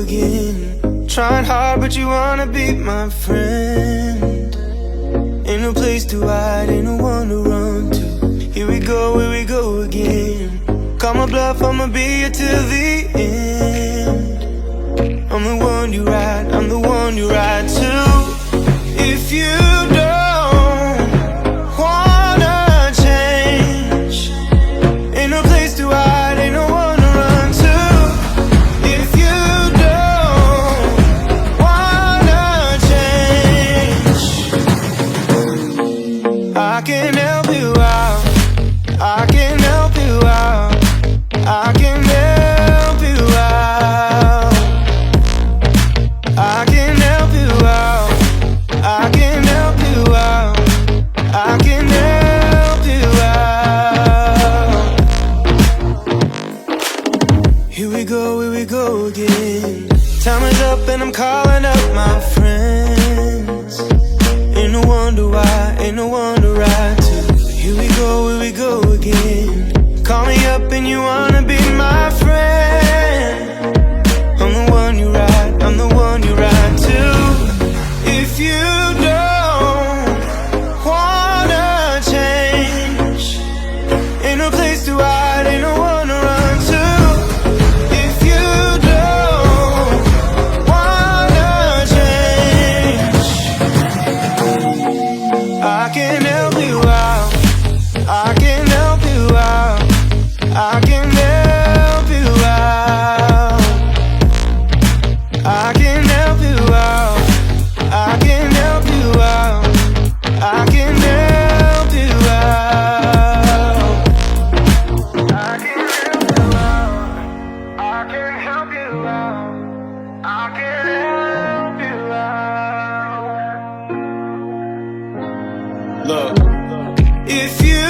again. Trying hard but you wanna be my friend. Ain't no place to hide, ain't no one to run to. Here we go again. Call my bluff, I'ma be here till the end. I'm the one you ride, I'm the one you ride to. If you don't wanna change, ain't no place to hide, ain't no one to run to. If you don't wanna change, I can help you out, I can help you out, I can help you out, I can help you out, I can help you out, I can help you out. Here we go again. Time is up and I'm calling up my friends. Ain't no wonder why, ain't no one to ride to. Here we go again. Call me up and you wanna be my friend. I'm the one you ride, I'm the one you ride to. If you don't wanna change, ain't no place to hide, ain't no one to run to. If you don't wanna change, I can help you out, I can help you out, I can help you out, I can help you out, I can help you out, I can help you out, I can help you out, I can help you out, I can help you out. Look, if you